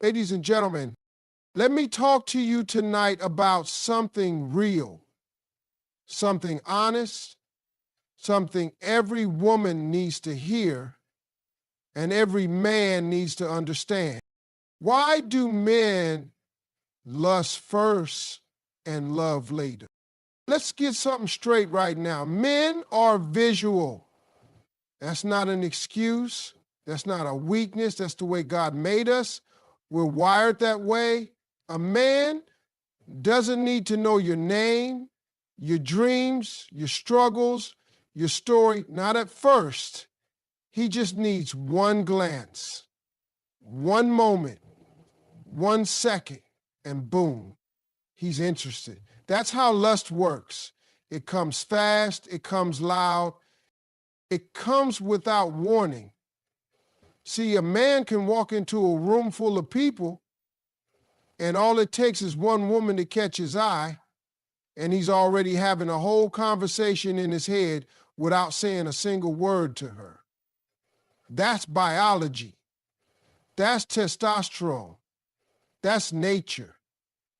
Ladies and gentlemen, let me talk to you tonight about something real, something honest, something every woman needs to hear and every man needs to understand. Why do men lust first and love later? Let's get something straight right now. Men are visual. That's not an excuse. That's not a weakness. That's the way God made us. We're wired that way. A man doesn't need to know your name, your dreams, your struggles, your story, not at first. He just needs one glance, one moment, 1 second, and boom, he's interested. That's how lust works. It comes fast, it comes loud, it comes without warning. See, a man can walk into a room full of people and all it takes is one woman to catch his eye, and he's already having a whole conversation in his head without saying a single word to her. That's biology. That's testosterone. That's nature.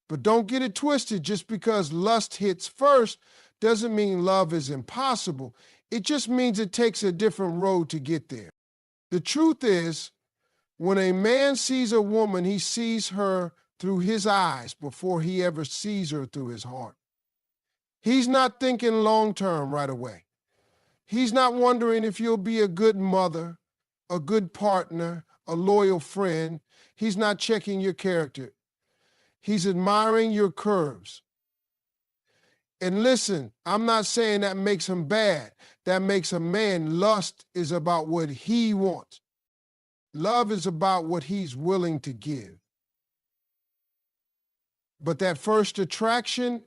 But don't get it twisted. Just because lust hits first doesn't mean love is impossible. It just means it takes a different road to get there. The truth is, when a man sees a woman, he sees her through his eyes before he ever sees her through his heart. He's not thinking long-term right away. He's not wondering if you'll be a good mother, a good partner, a loyal friend. He's not checking your character. He's admiring your curves. And listen, I'm not saying that makes him bad. That makes a man. Lust is about what he wants. Love is about what he's willing to give. But that first attraction,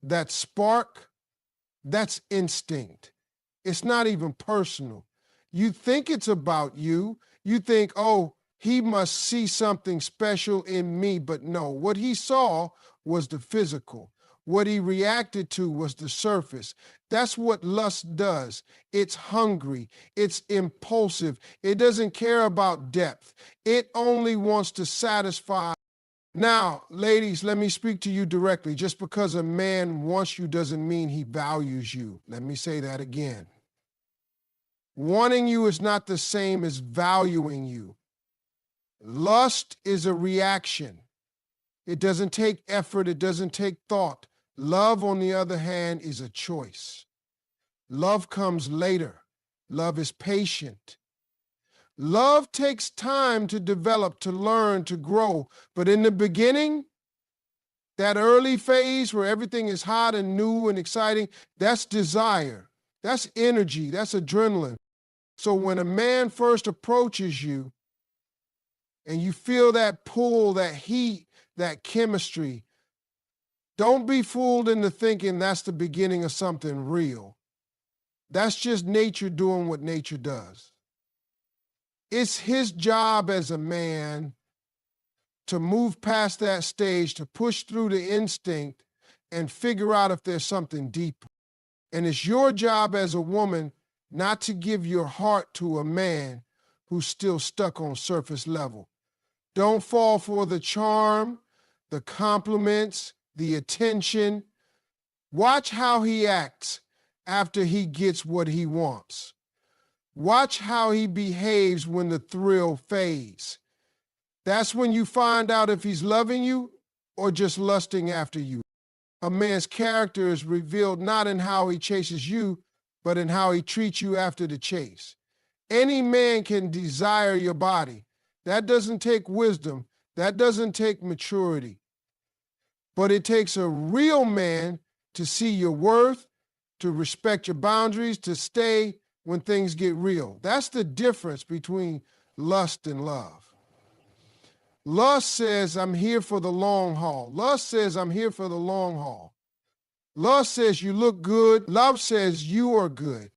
that spark, that's instinct. It's not even personal. You think it's about you. You think, oh, he must see something special in me. But no, what he saw was the physical. What he reacted to was the surface. That's what lust does. It's hungry. It's impulsive. It doesn't care about depth. It only wants to satisfy. Now, ladies, let me speak to you directly. Just because a man wants you doesn't mean he values you. Let me say that again. Wanting you is not the same as valuing you. Lust is a reaction. It doesn't take effort. It doesn't take thought. Love, on the other hand, is a choice. Love comes later. Love is patient. Love takes time to develop, to learn, to grow. But in the beginning, that early phase where everything is hot and new and exciting, that's desire. That's energy. That's adrenaline. So when a man first approaches you and you feel that pull, that heat, that chemistry, don't be fooled into thinking that's the beginning of something real. That's just nature doing what nature does. It's his job as a man to move past that stage, to push through the instinct and figure out if there's something deeper. And it's your job as a woman not to give your heart to a man who's still stuck on surface level. Don't fall for the charm, the compliments, the attention. Watch how he acts after he gets what he wants. Watch how he behaves when the thrill fades. That's when you find out if he's loving you or just lusting after you. A man's character is revealed not in how he chases you, but in how he treats you after the chase. Any man can desire your body. That doesn't take wisdom. That doesn't take maturity. But it takes a real man to see your worth, to respect your boundaries, to stay when things get real. That's the difference between lust and love. Lust says, I'm here for the long haul. Lust says, I'm here for the long haul. Lust says, you look good. Love says, you are good.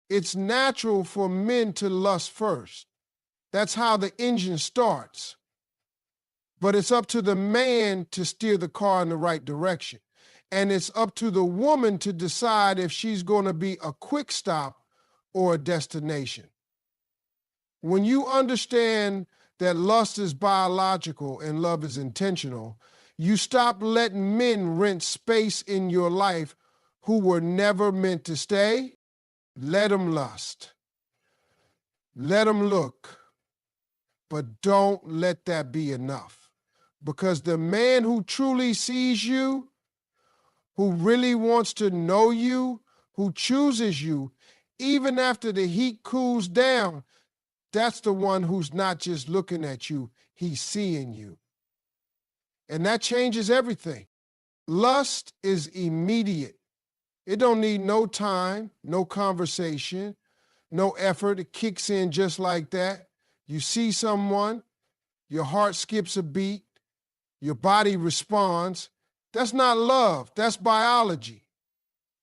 It's natural for men to lust first. That's how the engine starts. But it's up to the man to steer the car in the right direction. And it's up to the woman to decide if she's going to be a quick stop or a destination. When you understand that lust is biological and love is intentional, you stop letting men rent space in your life who were never meant to stay. Let them lust. Let them look. But don't let that be enough. Because the man who truly sees you, who really wants to know you, who chooses you, even after the heat cools down, that's the one who's not just looking at you, he's seeing you. And that changes everything. Lust is immediate. It don't need no time, no conversation, no effort. It kicks in just like that. You see someone, your heart skips a beat, your body responds. That's not love, that's biology.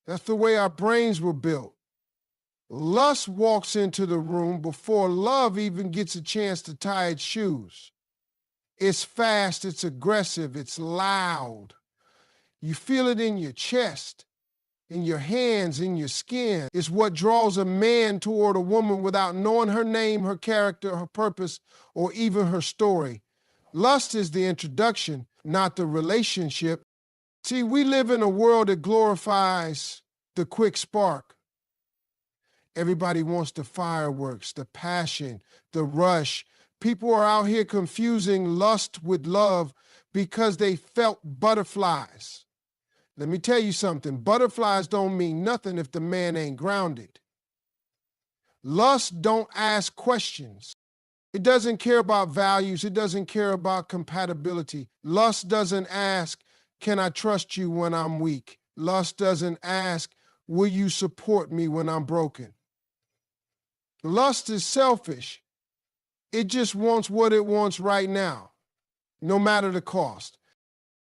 That's the way our brains were built. Lust walks into the room before love even gets a chance to tie its shoes. It's fast, it's aggressive, it's loud. You feel it in your chest, in your hands, in your skin. It's what draws a man toward a woman without knowing her name, her character, her purpose, or even her story. Lust is the introduction, not the relationship. See, we live in a world that glorifies the quick spark. Everybody wants the fireworks, the passion, the rush. People are out here confusing lust with love because they felt butterflies. Let me tell you something. Butterflies don't mean nothing if the man ain't grounded. Lust don't ask questions. It doesn't care about values. It doesn't care about compatibility. Lust doesn't ask, can I trust you when I'm weak? Lust doesn't ask, will you support me when I'm broken? Lust is selfish. It just wants what it wants right now, no matter the cost.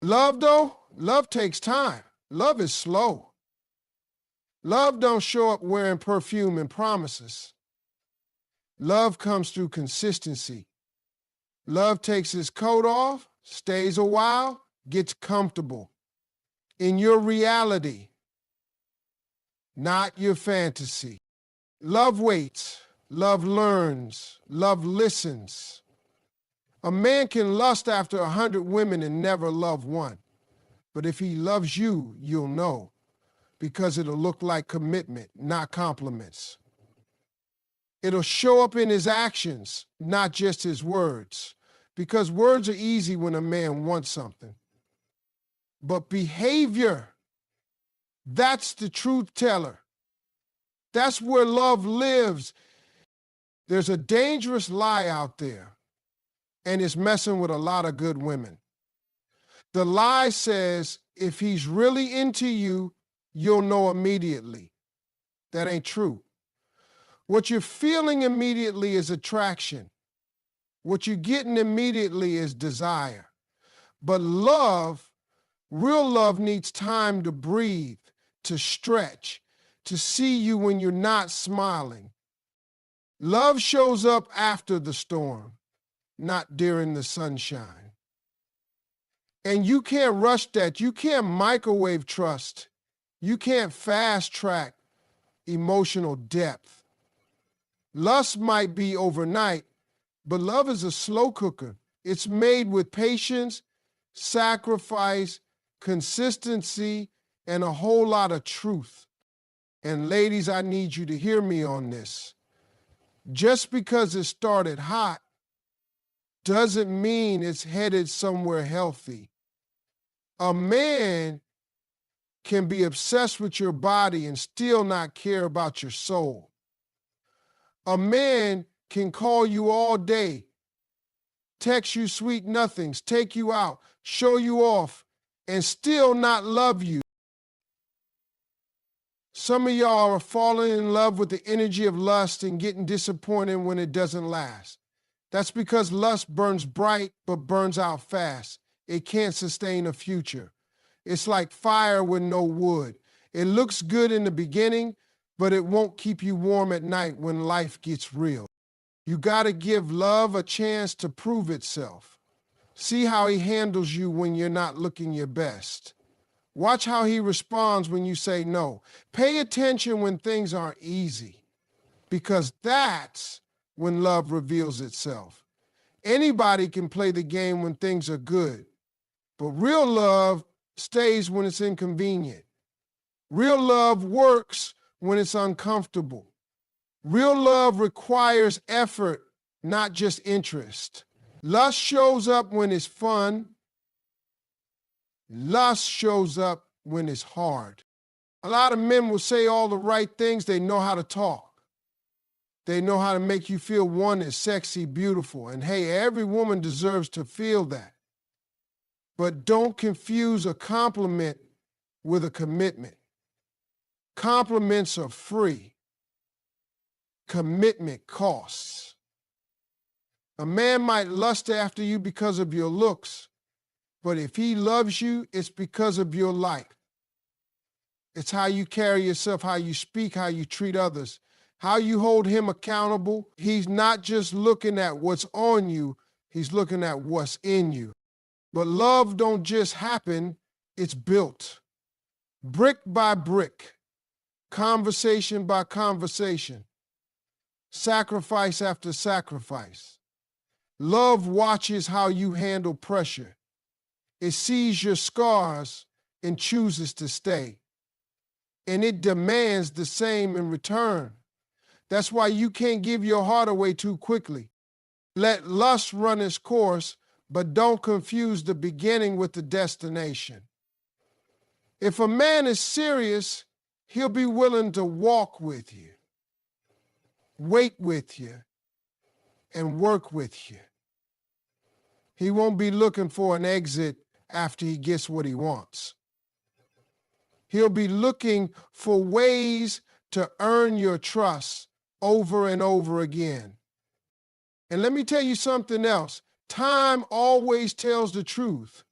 Love, though, love takes time. Love is slow. Love don't show up wearing perfume and promises. Love comes through consistency. Love takes its coat off, stays a while, gets comfortable in your reality, not your fantasy. Love waits, love learns, love listens. A man can lust after 100 women and never love one. But if he loves you, you'll know, because it'll look like commitment, not compliments. It'll show up in his actions, not just his words, because words are easy when a man wants something. But behavior, that's the truth teller. That's where love lives. There's a dangerous lie out there, and it's messing with a lot of good women. The lie says, if he's really into you, you'll know immediately. That ain't true. What you're feeling immediately is attraction. What you're getting immediately is desire. But love, real love, needs time to breathe, to stretch, to see you when you're not smiling. Love shows up after the storm, not during the sunshine. And you can't rush that. You can't microwave trust. You can't fast track emotional depth. Lust might be overnight, but love is a slow cooker. It's made with patience, sacrifice, consistency, and a whole lot of truth. And ladies, I need you to hear me on this. Just because it started hot doesn't mean it's headed somewhere healthy. A man can be obsessed with your body and still not care about your soul. A man can call you all day, text you sweet nothings, take you out, show you off, and still not love you. Some of y'all are falling in love with the energy of lust and getting disappointed when it doesn't last. That's because lust burns bright but burns out fast. It can't sustain a future. It's like fire with no wood. It looks good in the beginning, but it won't keep you warm at night when life gets real. You gotta give love a chance to prove itself. See how he handles you when you're not looking your best. Watch how he responds when you say no. Pay attention when things aren't easy, because that's when love reveals itself. Anybody can play the game when things are good, but real love stays when it's inconvenient. Real love works when it's uncomfortable. Real love requires effort, not just interest. Lust shows up when it's fun. Lust shows up when it's hard. A lot of men will say all the right things. They know how to talk. They know how to make you feel wanted, sexy, beautiful. And hey, every woman deserves to feel that. But don't confuse a compliment with a commitment. Compliments are free. Commitment costs. A man might lust after you because of your looks, but if he loves you, it's because of your life. It's how you carry yourself, how you speak, how you treat others, how you hold him accountable. He's not just looking at what's on you, he's looking at what's in you. But love don't just happen, it's built. Brick by brick, conversation by conversation, sacrifice after sacrifice. Love watches how you handle pressure. It sees your scars and chooses to stay. And it demands the same in return. That's why you can't give your heart away too quickly. Let lust run its course, but don't confuse the beginning with the destination. If a man is serious, he'll be willing to walk with you, wait with you, and work with you. He won't be looking for an exit after he gets what he wants. He'll be looking for ways to earn your trust over and over again. And let me tell you something else. Time always tells the truth.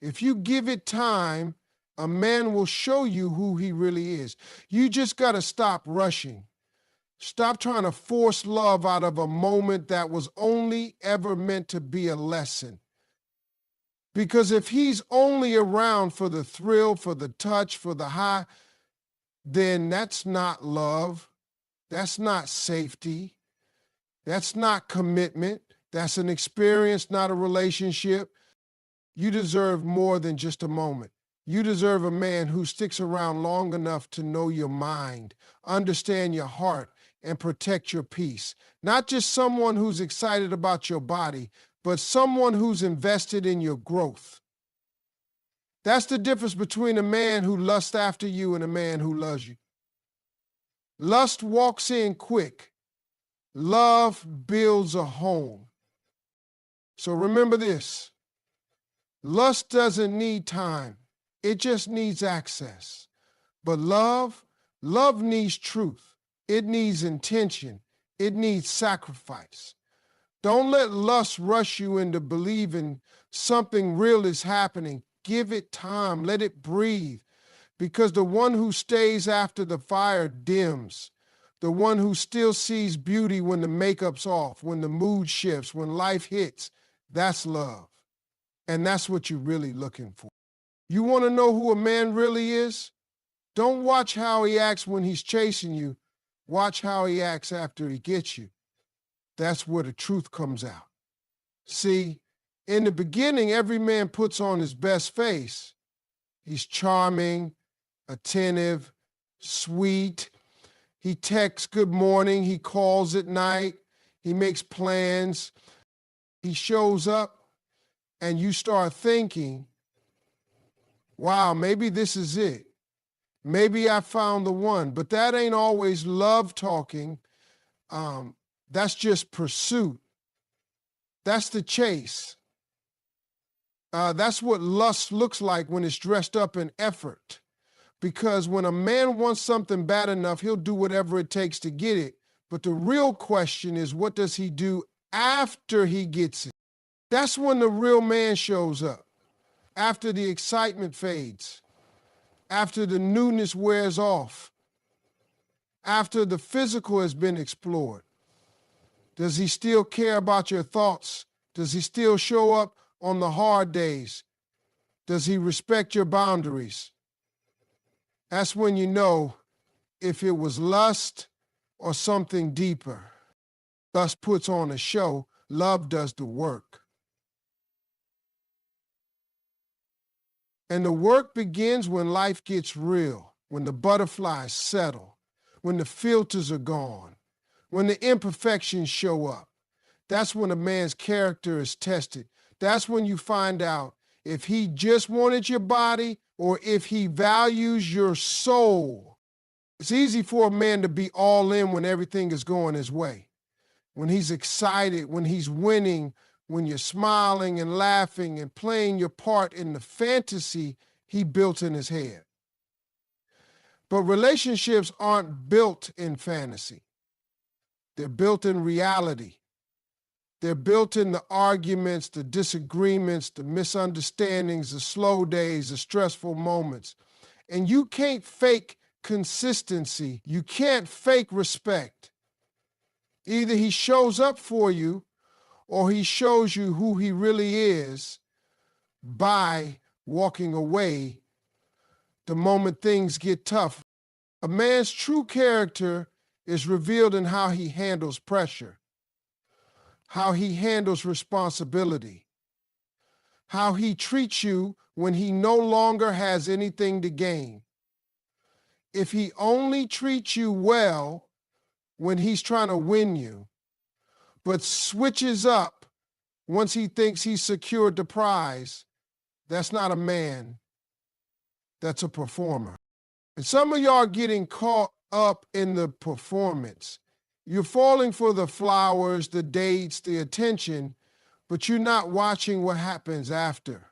If you give it time, a man will show you who he really is. You just got to stop rushing. Stop trying to force love out of a moment that was only ever meant to be a lesson. Because if he's only around for the thrill, for the touch, for the high, then that's not love. That's not safety. That's not commitment. That's an experience, not a relationship. You deserve more than just a moment. You deserve a man who sticks around long enough to know your mind, understand your heart, and protect your peace. Not just someone who's excited about your body, but someone who's invested in your growth. That's the difference between a man who lusts after you and a man who loves you. Lust walks in quick. Love builds a home. So remember this. Lust doesn't need time. It just needs access. But love needs truth. It needs intention. It needs sacrifice. Don't let lust rush you into believing something real is happening. Give it time. Let it breathe. Because the one who stays after the fire dims. The one who still sees beauty when the makeup's off, when the mood shifts, when life hits, that's love. And that's what you're really looking for. You want to know who a man really is? Don't watch how he acts when he's chasing you. Watch how he acts after he gets you. That's where the truth comes out. See, in the beginning, every man puts on his best face. He's charming, attentive, sweet. He texts good morning. He calls at night. He makes plans. He shows up, and you start thinking, wow, maybe this is it. Maybe I found the one. But that ain't always love talking. That's just pursuit. That's the chase. That's what lust looks like when it's dressed up in effort. Because when a man wants something bad enough, he'll do whatever it takes to get it. But the real question is, what does he do after he gets it? That's when the real man shows up. After the excitement fades. After the newness wears off. After the physical has been explored. Does he still care about your thoughts? Does he still show up on the hard days? Does he respect your boundaries? That's when you know if it was lust or something deeper. Lust puts on a show, Love does the work. And the work begins when life gets real, when the butterflies settle, when the filters are gone, when the imperfections show up. That's when a man's character is tested. That's when you find out if he just wanted your body or if he values your soul. It's easy for a man to be all in when everything is going his way, when he's excited, when he's winning, when you're smiling and laughing and playing your part in the fantasy he built in his head. But relationships aren't built in fantasy. They're built in reality. They're built in the arguments, the disagreements, the misunderstandings, the slow days, the stressful moments. And you can't fake consistency. You can't fake respect. Either he shows up for you or he shows you who he really is by walking away the moment things get tough. A man's true character is revealed in how he handles pressure, how he handles responsibility, how he treats you when he no longer has anything to gain. If he only treats you well when he's trying to win you, but switches up once he thinks he's secured the prize, that's not a man, that's a performer. And some of y'all are getting caught up in the performance. You're falling for the flowers, the dates, the attention, but you're not watching what happens after.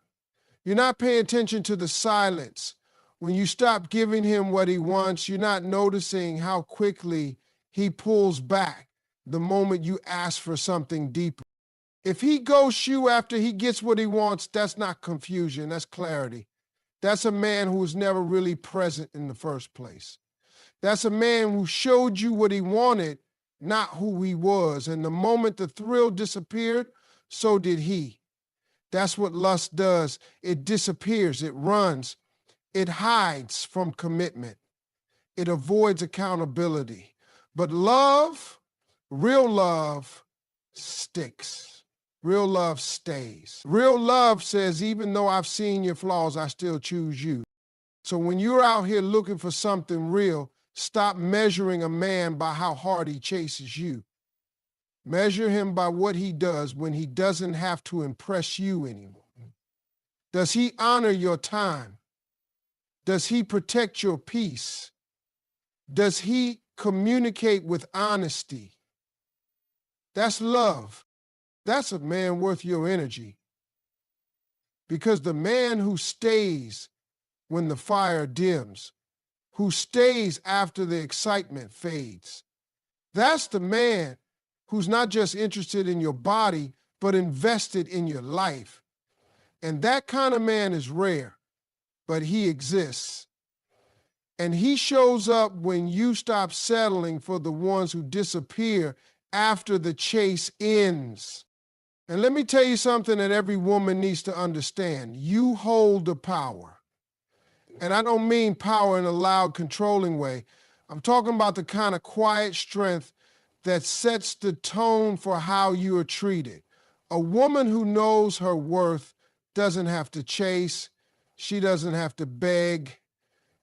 You're not paying attention to the silence. When you stop giving him what he wants, you're not noticing how quickly he pulls back the moment you ask for something deeper. If he ghosts you after he gets what he wants, that's not confusion, that's clarity. That's a man who was never really present in the first place. That's a man who showed you what he wanted, not who he was. And the moment the thrill disappeared, so did he. That's what lust does. It disappears, it runs, it hides from commitment. It avoids accountability. But love, real love, sticks. Real love stays. Real love says, even though I've seen your flaws, I still choose you. So when you're out here looking for something real, stop measuring a man by how hard he chases you. Measure him by what he does when he doesn't have to impress you anymore. Does he honor your time? Does he protect your peace? Does he communicate with honesty? That's love. That's a man worth your energy. Because the man who stays when the fire dims, who stays after the excitement fades, that's the man who's not just interested in your body, but invested in your life. And that kind of man is rare, but he exists. And he shows up when you stop settling for the ones who disappear after the chase ends. And let me tell you something that every woman needs to understand. You hold the power. And I don't mean power in a loud, controlling way. I'm talking about the kind of quiet strength that sets the tone for how you are treated. A woman who knows her worth doesn't have to chase. She doesn't have to beg.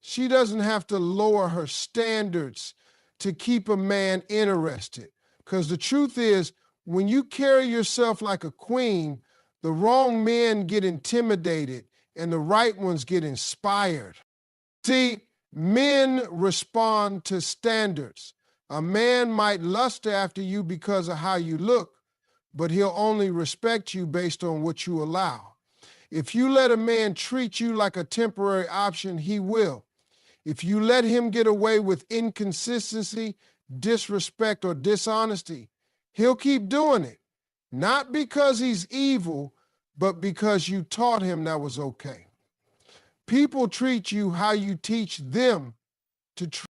She doesn't have to lower her standards to keep a man interested. Because the truth is, when you carry yourself like a queen, the wrong men get intimidated and the right ones get inspired. See, men respond to standards. A man might lust after you because of how you look, but he'll only respect you based on what you allow. If you let a man treat you like a temporary option, he will. If you let him get away with inconsistency, disrespect, or dishonesty, he'll keep doing it. Not because he's evil, but because you taught him that was okay. People treat you how you teach them to treat.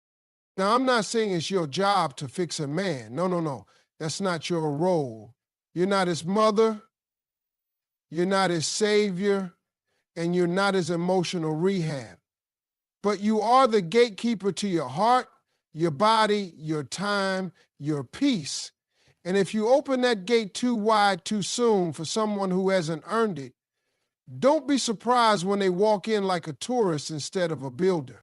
Now, I'm not saying it's your job to fix a man. No. That's not your role. You're not his mother. You're not his savior. And you're not his emotional rehab. But you are the gatekeeper to your heart, your body, your time, your peace. And if you open that gate too wide too soon for someone who hasn't earned it, don't be surprised when they walk in like a tourist instead of a builder.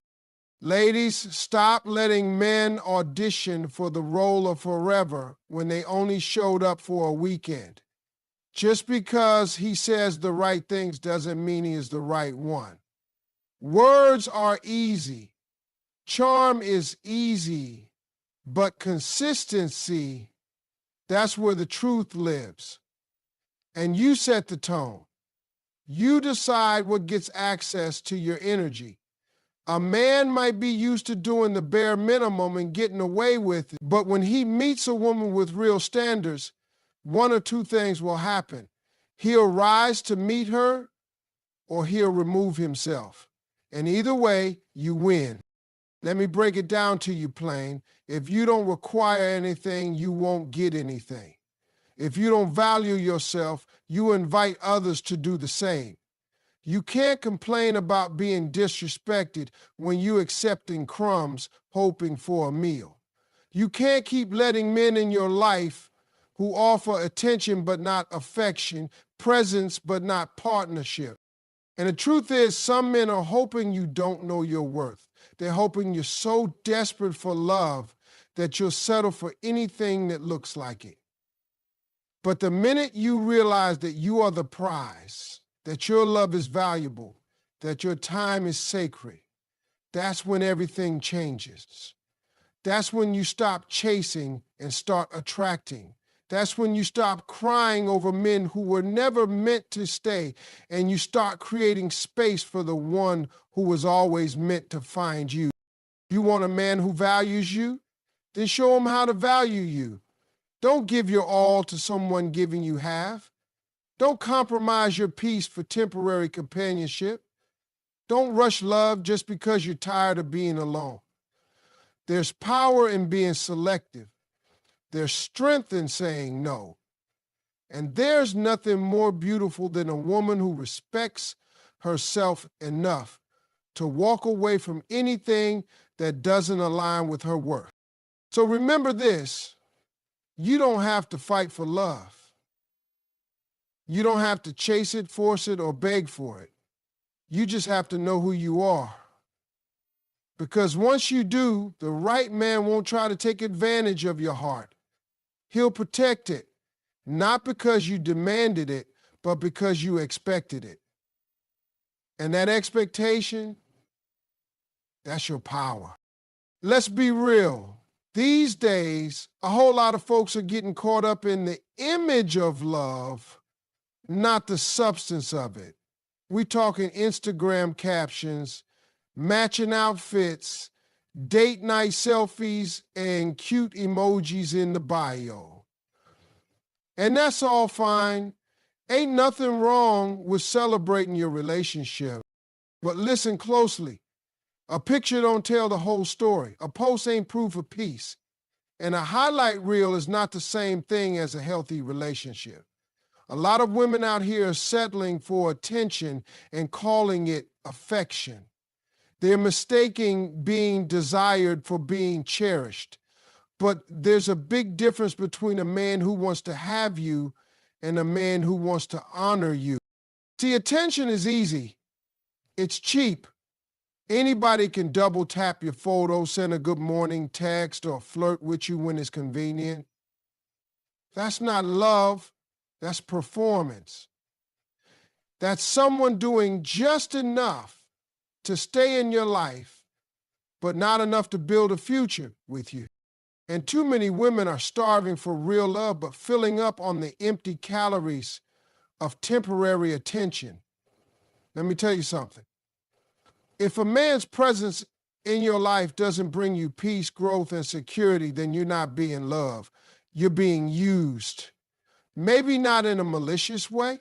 Ladies, stop letting men audition for the role of forever when they only showed up for a weekend. Just because he says the right things doesn't mean he is the right one. Words are easy. Charm is easy. But consistency, that's where the truth lives. And you set the tone. You decide what gets access to your energy. A man might be used to doing the bare minimum and getting away with it, but when he meets a woman with real standards, one or two things will happen. He'll rise to meet her, or he'll remove himself. And either way, you win. Let me break it down to you plain. If you don't require anything, you won't get anything. If you don't value yourself, you invite others to do the same. You can't complain about being disrespected when you're accepting crumbs, hoping for a meal. You can't keep letting men in your life who offer attention but not affection, presence but not partnership. And the truth is, some men are hoping you don't know your worth. They're hoping you're so desperate for love that you'll settle for anything that looks like it. But the minute you realize that you are the prize, that your love is valuable, that your time is sacred, that's when everything changes. That's when you stop chasing and start attracting. That's when you stop crying over men who were never meant to stay, and you start creating space for the one who was always meant to find you. You want a man who values you? Then show him how to value you. Don't give your all to someone giving you half. Don't compromise your peace for temporary companionship. Don't rush love just because you're tired of being alone. There's power in being selective. There's strength in saying no. And there's nothing more beautiful than a woman who respects herself enough to walk away from anything that doesn't align with her worth. So remember this, you don't have to fight for love. You don't have to chase it, force it, or beg for it. You just have to know who you are. Because once you do, the right man won't try to take advantage of your heart. He'll protect it, not because you demanded it, but because you expected it. And that expectation, that's your power. Let's be real. These days, a whole lot of folks are getting caught up in the image of love, not the substance of it. We're talking Instagram captions, matching outfits, date night selfies, and cute emojis in the bio. And that's all fine. Ain't nothing wrong with celebrating your relationship. But listen closely. A picture don't tell the whole story. A post ain't proof of peace. And a highlight reel is not the same thing as a healthy relationship. A lot of women out here are settling for attention and calling it affection. They're mistaking being desired for being cherished. But there's a big difference between a man who wants to have you and a man who wants to honor you. See, attention is easy. It's cheap. Anybody can double tap your photo, send a good morning text, or flirt with you when it's convenient. That's not love. That's performance. That's someone doing just enough to stay in your life, but not enough to build a future with you. And too many women are starving for real love, but filling up on the empty calories of temporary attention. Let me tell you something. If a man's presence in your life doesn't bring you peace, growth, and security, then you're not being loved. You're being used. Maybe not in a malicious way,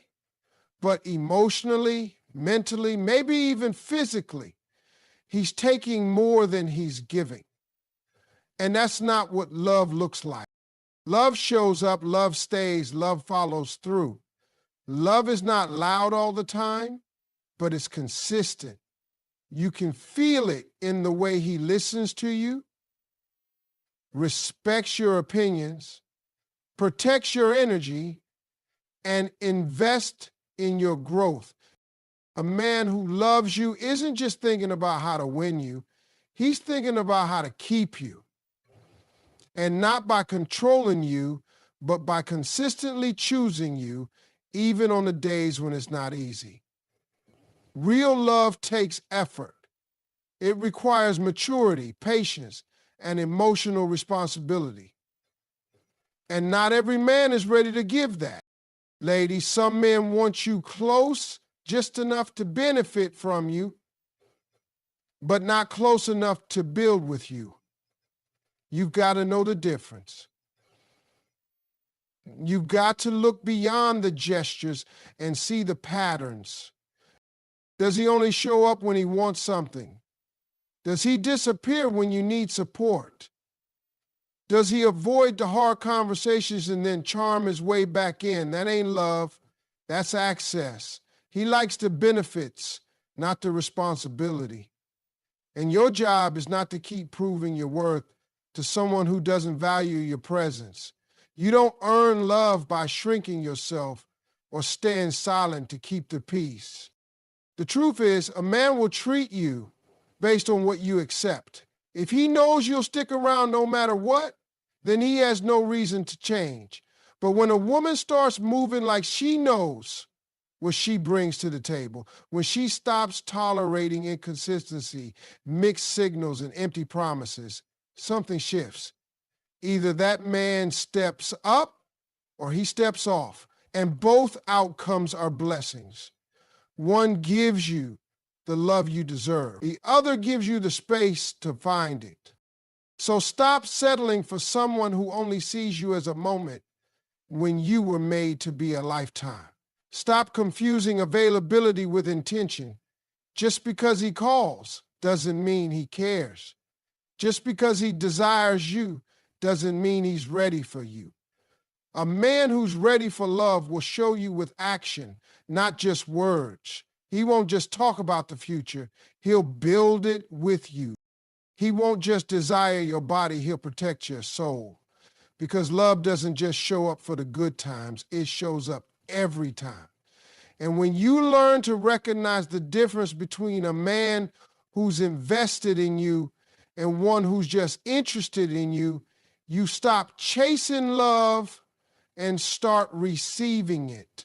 but emotionally, mentally, maybe even physically. He's taking more than he's giving. And that's not what love looks like. Love shows up, love stays, love follows through. Love is not loud all the time, but it's consistent. You can feel it in the way he listens to you, respects your opinions, protects your energy, and invests in your growth. A man who loves you isn't just thinking about how to win you, he's thinking about how to keep you. And not by controlling you, but by consistently choosing you, even on the days when it's not easy. Real love takes effort. It requires maturity, patience, and emotional responsibility. And not every man is ready to give that. Ladies, some men want you close just enough to benefit from you, but not close enough to build with you. You've got to know the difference. You've got to look beyond the gestures and see the patterns. Does he only show up when he wants something? Does he disappear when you need support? Does he avoid the hard conversations and then charm his way back in? That ain't love. That's access. He likes the benefits, not the responsibility. And your job is not to keep proving your worth to someone who doesn't value your presence. You don't earn love by shrinking yourself or staying silent to keep the peace. The truth is, a man will treat you based on what you accept. If he knows you'll stick around no matter what, then he has no reason to change. But when a woman starts moving like she knows what she brings to the table, when she stops tolerating inconsistency, mixed signals, and empty promises, something shifts. Either that man steps up or he steps off, and both outcomes are blessings. One gives you the love you deserve. The other gives you the space to find it. So stop settling for someone who only sees you as a moment when you were made to be a lifetime. Stop confusing availability with intention. Just because he calls doesn't mean he cares. Just because he desires you doesn't mean he's ready for you. A man who's ready for love will show you with action, not just words. He won't just talk about the future, he'll build it with you. He won't just desire your body, he'll protect your soul. Because love doesn't just show up for the good times, it shows up every time. And when you learn to recognize the difference between a man who's invested in you and one who's just interested in you, you stop chasing love and start receiving it.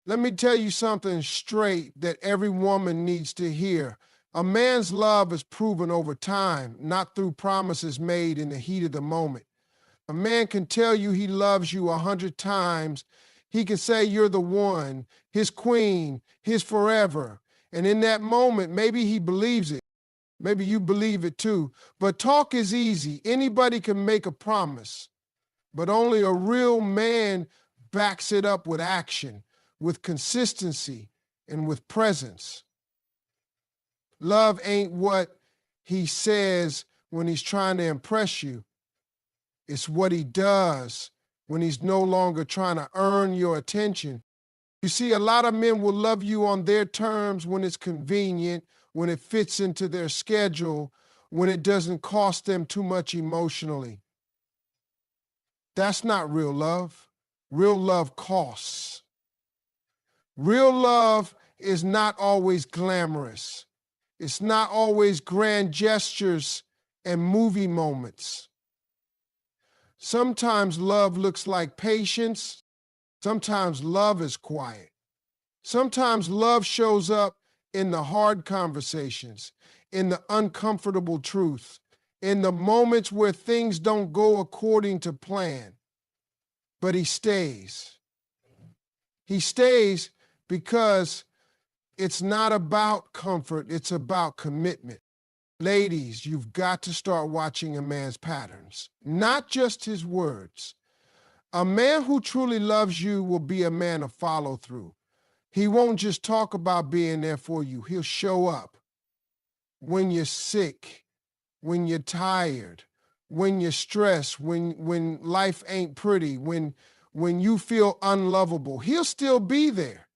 Let me tell you something straight that every woman needs to hear. A man's love is proven over time, not through promises made in the heat of the moment. A man can tell you he loves you 100 times. He can say you're the one, his queen, his forever. And in that moment, maybe he believes it. Maybe you believe it too. But talk is easy. Anybody can make a promise. But only a real man backs it up with action, with consistency, and with presence. Love ain't what he says when he's trying to impress you. It's what he does when he's no longer trying to earn your attention. You see, a lot of men will love you on their terms when it's convenient, when it fits into their schedule, when it doesn't cost them too much emotionally. That's not real love. Real love costs. Real love is not always glamorous. It's not always grand gestures and movie moments. Sometimes love looks like patience. Sometimes love is quiet. Sometimes love shows up in the hard conversations, in the uncomfortable truth, in the moments where things don't go according to plan. But he stays. He stays because it's not about comfort, it's about commitment. Ladies, you've got to start watching a man's patterns, not just his words. A man who truly loves you will be a man of follow through. He won't just talk about being there for you. He'll show up when you're sick, when you're tired, when you're stressed, when life ain't pretty, when you feel unlovable. He'll still be there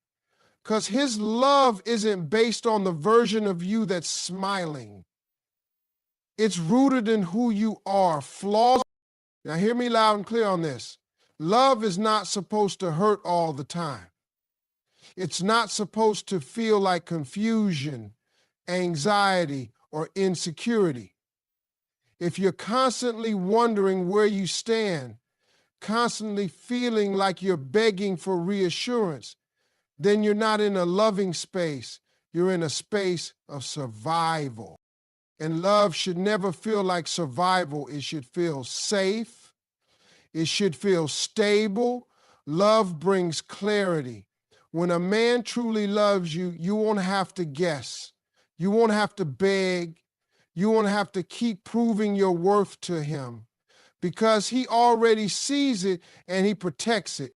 because his love isn't based on the version of you that's smiling. It's rooted in who you are, flaws. Now hear me loud and clear on this. Love is not supposed to hurt all the time. It's not supposed to feel like confusion, anxiety, or insecurity. If you're constantly wondering where you stand, constantly feeling like you're begging for reassurance, then you're not in a loving space. You're in a space of survival. And love should never feel like survival. It should feel safe. It should feel stable. Love brings clarity. When a man truly loves you, you won't have to guess. You won't have to beg. You won't have to keep proving your worth to him because he already sees it and he protects it.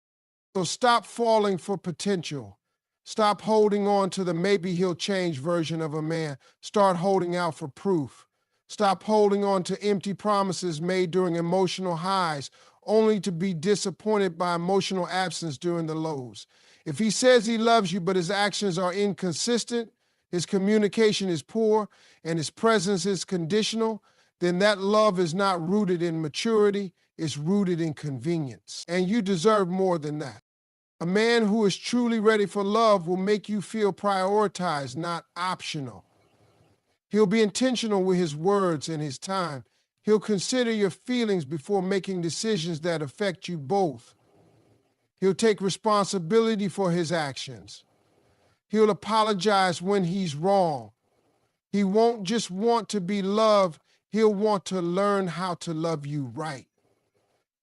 So stop falling for potential. Stop holding on to the maybe he'll change version of a man. Start holding out for proof. Stop holding on to empty promises made during emotional highs, only to be disappointed by emotional absence during the lows. If he says he loves you, but his actions are inconsistent, his communication is poor, and his presence is conditional, then that love is not rooted in maturity, it's rooted in convenience. And you deserve more than that. A man who is truly ready for love will make you feel prioritized, not optional. He'll be intentional with his words and his time. He'll consider your feelings before making decisions that affect you both. He'll take responsibility for his actions. He'll apologize when he's wrong. He won't just want to be loved, he'll want to learn how to love you right.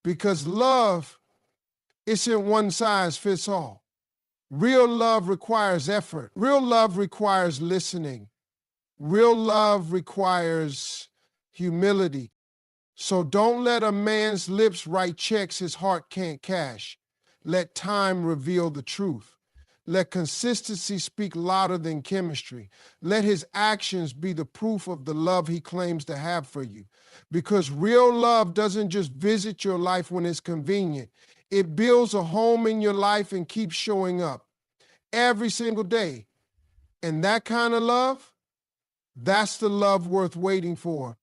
Because love isn't one size fits all. Real love requires effort. Real love requires listening. Real love requires humility. So don't let a man's lips write checks his heart can't cash. Let time reveal the truth. Let consistency speak louder than chemistry. Let his actions be the proof of the love he claims to have for you. Because real love doesn't just visit your life when it's convenient. It builds a home in your life and keeps showing up every single day. And that kind of love, that's the love worth waiting for.